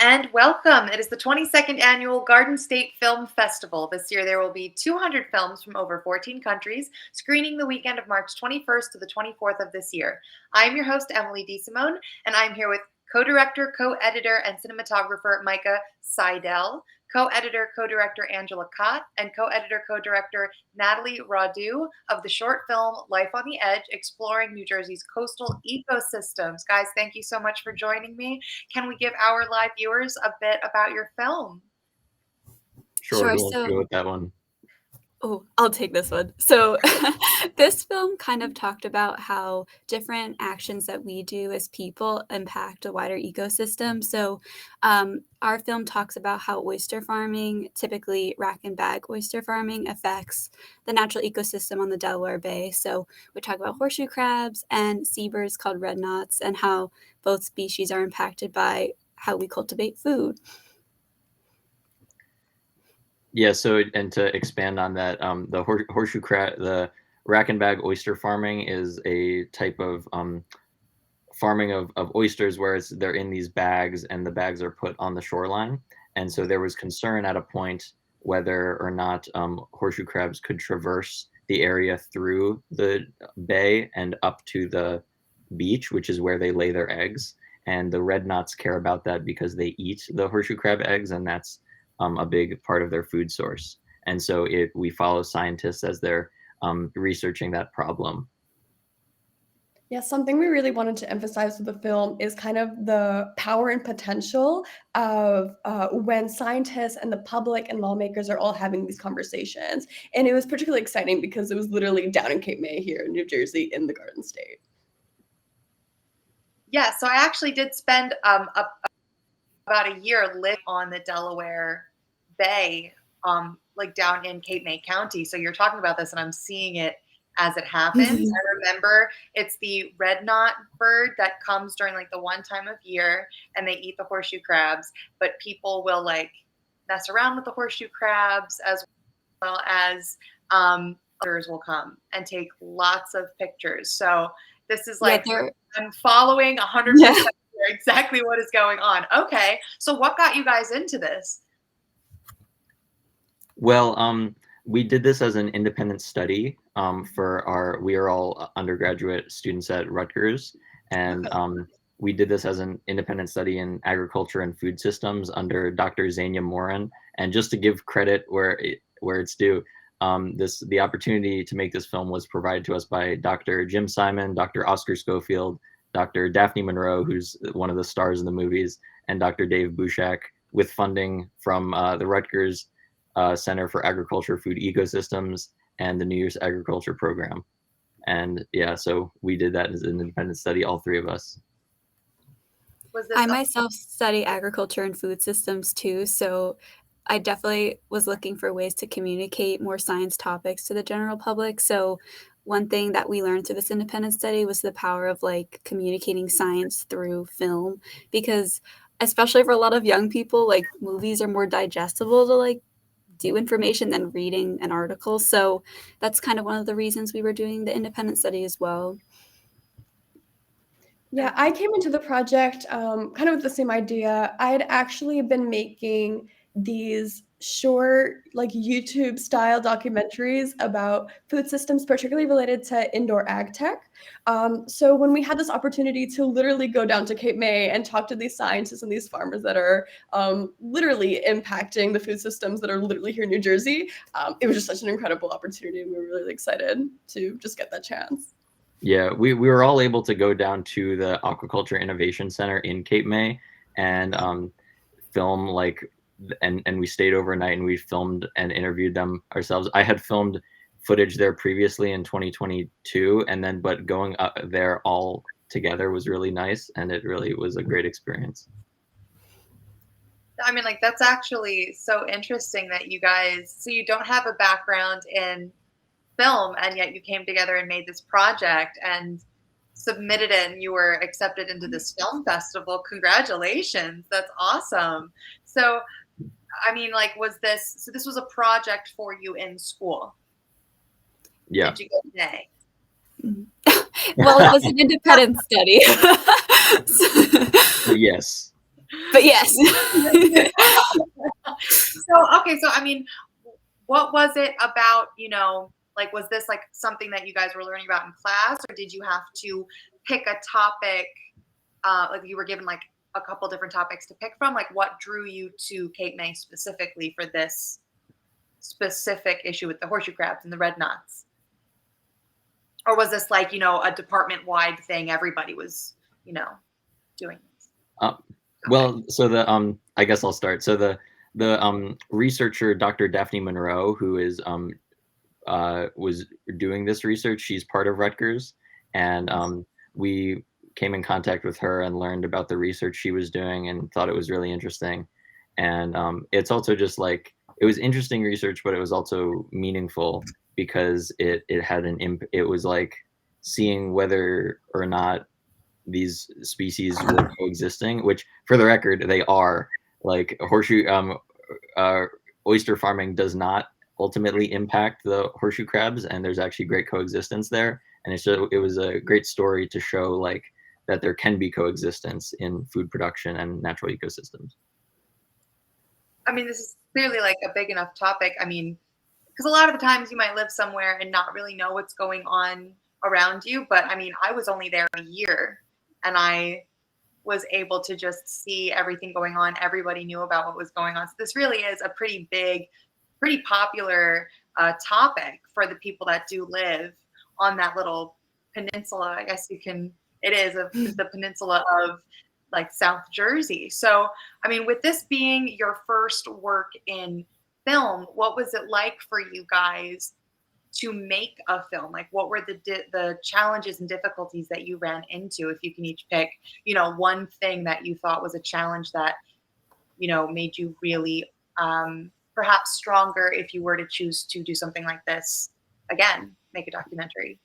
and welcome. It is the 22nd annual Garden State Film Festival. This year there will be 200 films from over 14 countries screening the weekend of March 21st to the 24th of this year. I'm your host, Emily DeSimone, and I'm here with co-director, co-editor, and cinematographer Micah Seidel, co-editor, co-director Angela Cott, and co-editor, co-director Natalie Radu of the short film Life on the Edge, exploring New Jersey's coastal ecosystems. Guys, thank you so much for joining me. Can we give our live viewers a bit about your film? Sure, who wants to go with that one? Oh, I'll take this one. So this film kind of talked about how different actions that we do as people impact a wider ecosystem. So our film talks about how oyster farming, typically rack and bag oyster farming, affects the natural ecosystem on the Delaware Bay. So we talk about horseshoe crabs and seabirds called red knots and how both species are impacted by how we cultivate food. Yeah, so and to expand on that, the horseshoe crab, the rack and bag oyster farming is a type of farming of oysters where they're in these bags and the bags are put on the shoreline. And so there was concern at a point whether or not horseshoe crabs could traverse the area through the bay and up to the beach, which is where they lay their eggs. And the red knots care about that because they eat the horseshoe crab eggs, and that's a big part of their food source. And so we follow scientists as they're researching that problem. Yeah, something we really wanted to emphasize with the film is kind of the power and potential of when scientists and the public and lawmakers are all having these conversations. And it was particularly exciting because it was literally down in Cape May here in New Jersey in the Garden State. Yeah, so I actually did spend about a year living on the Delaware Bay, like down in Cape May County. So you're talking about this and I'm seeing it as it happens. I remember it's the red knot bird that comes during like the one time of year and they eat the horseshoe crabs, but people will like mess around with the horseshoe crabs as well as others will come and take lots of pictures. So this is like, I'm following 100% exactly what is going on. Okay, so what got you guys into this? Well, we did this as an independent study we are all undergraduate students at Rutgers, and we did this as an independent study in agriculture and food systems under Dr. Zania Moran. And just to give credit where it's due, the opportunity to make this film was provided to us by Dr. Jim Simon, Dr. Oscar Schofield, Dr. Daphne Monroe, who's one of the stars in the movies, and Dr. Dave Bushak, with funding from the Rutgers Center for Agriculture, Food Ecosystems, and the New Year's Agriculture Program. And yeah, so we did that as an independent study, all three of us. I myself study agriculture and food systems too, so I definitely was looking for ways to communicate more science topics to the general public. So one thing that we learned through this independent study was the power of like communicating science through film, because especially for a lot of young people, like movies are more digestible to like do information than reading an article. So that's kind of one of the reasons we were doing the independent study as well. Yeah, I came into the project kind of with the same idea. I had actually been making these short, like YouTube style documentaries about food systems, particularly related to indoor ag tech. So when we had this opportunity to literally go down to Cape May and talk to these scientists and these farmers that are literally impacting the food systems that are literally here in New Jersey, it was just such an incredible opportunity, and we were really excited to just get that chance. Yeah, we were all able to go down to the Aquaculture Innovation Center in Cape May and film and we stayed overnight and we filmed and interviewed them ourselves. I had filmed footage there previously in 2022, but going up there all together was really nice, and it really was a great experience. I mean, like, that's actually so interesting that you guys, so you don't have a background in film and yet you came together and made this project and submitted it and you were accepted into this film festival. Congratulations. That's awesome. So I mean, like, this was a project for you in school? Yeah. Did you get an A? Well, it was an independent study. Yes. But yes. So I mean, what was it about, like, was this like something that you guys were learning about in class, or did you have to pick a topic, like you were given like a couple different topics to pick from? Like, what drew you to Cape May specifically for this specific issue with the horseshoe crabs and the red knots? Or was this like, a department-wide thing? Everybody was, doing this. Well, so I guess I'll start. So the researcher, Dr. Daphne Monroe, who is was doing this research, she's part of Rutgers, and we came in contact with her and learned about the research she was doing and thought it was really interesting. And it's also just like, it was interesting research, but it was also meaningful because it had it was like seeing whether or not these species were coexisting, which for the record, they are. Like oyster farming does not ultimately impact the horseshoe crabs, and there's actually great coexistence there. And it was a great story to show like that there can be coexistence in food production and natural ecosystems. I mean, this is clearly like a big enough topic. I mean, because a lot of the times you might live somewhere and not really know what's going on around you. But I mean, I was only there a year, and I was able to just see everything going on. Everybody knew about what was going on. So this really is a pretty big, pretty popular topic for the people that do live on that little peninsula. I guess it is the peninsula of like South Jersey. So, I mean, with this being your first work in film, what was it like for you guys to make a film? Like, what were the challenges and difficulties that you ran into? If you can each pick, one thing that you thought was a challenge that, made you really perhaps stronger if you were to choose to do something like this again, make a documentary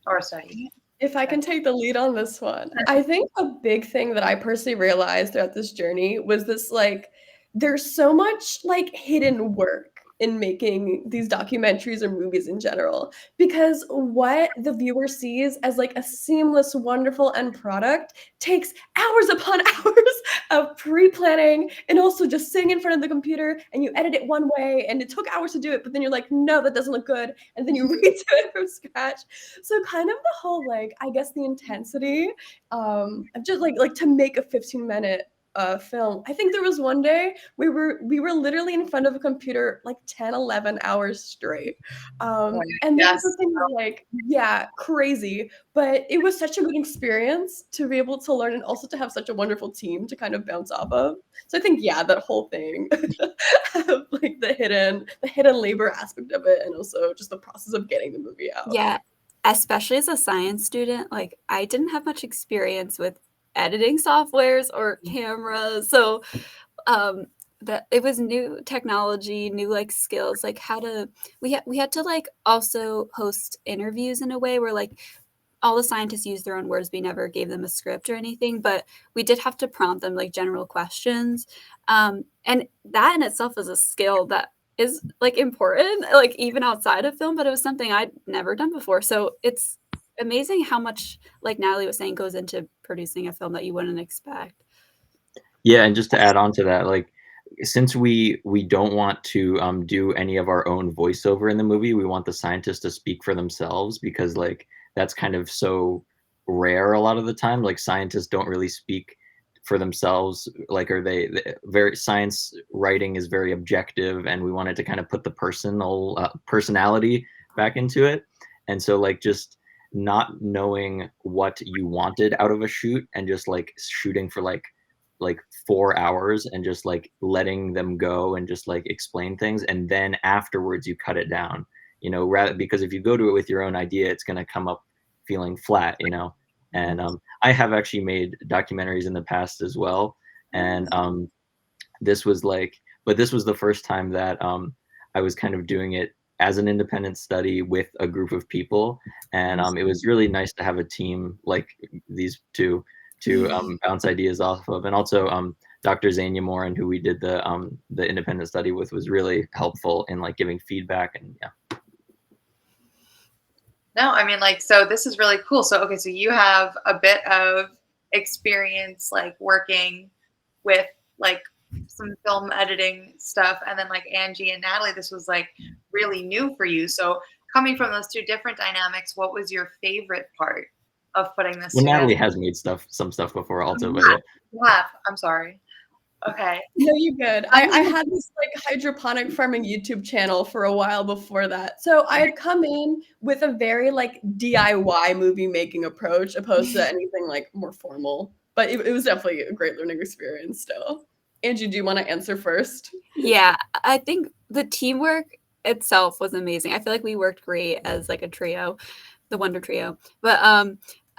or a study. If I can take the lead on this one, I think a big thing that I personally realized throughout this journey was this, like, there's so much like hidden work in making these documentaries or movies in general, because what the viewer sees as like a seamless, wonderful end product takes hours upon hours of pre-planning and also just sitting in front of the computer, and you edit it one way and it took hours to do it, but then you're like, no, that doesn't look good, and then you redo it from scratch. So kind of the whole, like, I guess the intensity of just like to make a 15-minute film. I think there was one day we were literally in front of a computer like 10-11 hours straight, and that was the thing, like, yeah, crazy, but it was such a good experience to be able to learn and also to have such a wonderful team to kind of bounce off of. So I think, yeah, that whole thing of like the hidden labor aspect of it, and also just the process of getting the movie out. Yeah, especially as a science student, like, I didn't have much experience with editing softwares or cameras, so that it was new technology, new like skills, like how to we had to like also host interviews in a way where like all the scientists used their own words. We never gave them a script or anything, but we did have to prompt them like general questions, and that in itself is a skill that is like important, like even outside of film, but it was something I'd never done before. So it's amazing how much, like Natalie was saying, goes into producing a film that you wouldn't expect. Yeah, and just to add on to that, like, since we don't want to do any of our own voiceover in the movie, we want the scientists to speak for themselves, because like that's kind of so rare a lot of the time. Like, scientists don't really speak for themselves. Like, very science writing is very objective, and we wanted to kind of put the personality back into it. And so like just not knowing what you wanted out of a shoot and just like shooting for like 4 hours and just like letting them go and just like explain things, and then afterwards you cut it down, rather, because if you go to it with your own idea, it's going to come up feeling flat. And I have actually made documentaries in the past as well, and this was the first time that I was kind of doing it as an independent study with a group of people, and it was really nice to have a team like these two to bounce ideas off of. And also Dr. Zania Morin, who we did the independent study with, was really helpful in like giving feedback. And yeah. No, I mean, like, so this is really cool. So, okay, so you have a bit of experience like working with like some film editing stuff, and then like Angie and Natalie, this was like really new for you. So coming from those two different dynamics, what was your favorite part of putting this Well, together? Natalie has made some stuff before also, but yeah. You have. I'm sorry. Okay. No, you're good. I had this like hydroponic farming YouTube channel for a while before that. So I had come in with a very like DIY movie making approach opposed to anything like more formal. But it was definitely a great learning experience still. Angie, do you want to answer first? Yeah, I think the teamwork itself was amazing. I feel like we worked great as like a trio, the Wonder Trio. But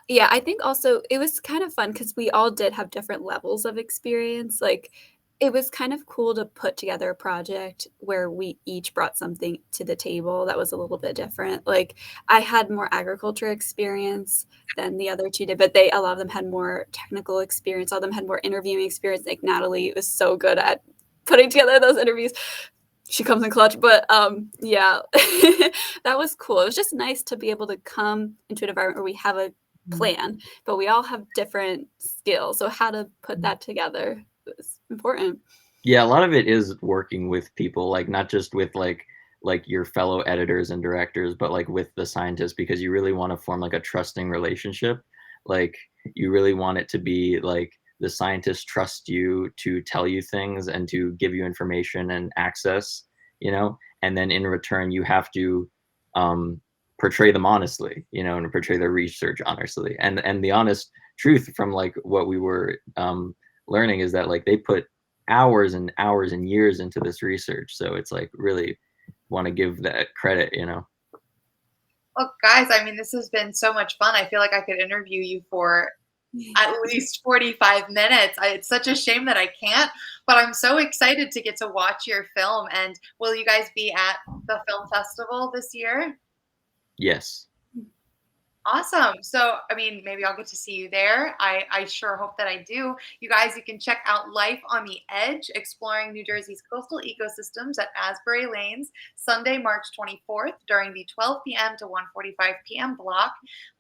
yeah, I think also it was kind of fun because we all did have different levels of experience. Like it was kind of cool to put together a project where we each brought something to the table that was a little bit different. Like I had more agriculture experience than the other two did, but a lot of them had more technical experience. All of them had more interviewing experience. Like Natalie was so good at putting together those interviews. She comes in clutch, but yeah, that was cool. It was just nice to be able to come into an environment where we have a plan, but we all have different skills. So how to put that together is important. yeah, a lot of it is working with people, like not just with like your fellow editors and directors, but like with the scientists, because you really want to form like a trusting relationship. Like you really want it to be like the scientists trust you to tell you things and to give you information and access, you know, and then in return you have to portray them honestly, you know, and portray their research honestly. And the honest truth from like what we were learning is that like they put hours and hours and years into this research. So it's like really want to give that credit, you know. Well, guys, I mean, this has been so much fun. I feel like I could interview you for at least 45 minutes. It's such a shame that I can't, but I'm so excited to get to watch your film. And will you guys be at the film festival this year? Yes. Awesome. So, I mean, maybe I'll get to see you there. I sure hope that I do. You guys, you can check out Life on the Edge, exploring New Jersey's coastal ecosystems at Asbury Lanes, Sunday, March 24th during the 12 p.m. to 1:45 p.m. block.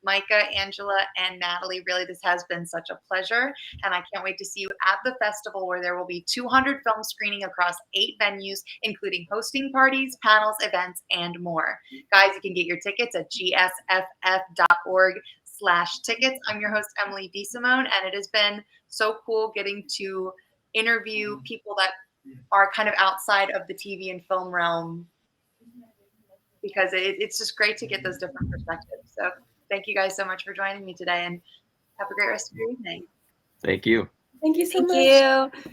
Micah, Angela, and Natalie, really, this has been such a pleasure. And I can't wait to see you at the festival where there will be 200 films screening across 8 venues, including hosting parties, panels, events, and more. Guys, you can get your tickets at gsff.org/tickets. I'm your host, Emily DeSimone, and it has been so cool getting to interview people that are kind of outside of the TV and film realm, because it's just great to get those different perspectives. So thank you guys so much for joining me today, and have a great rest of your evening. Thank you. Thank you so much. Thank you.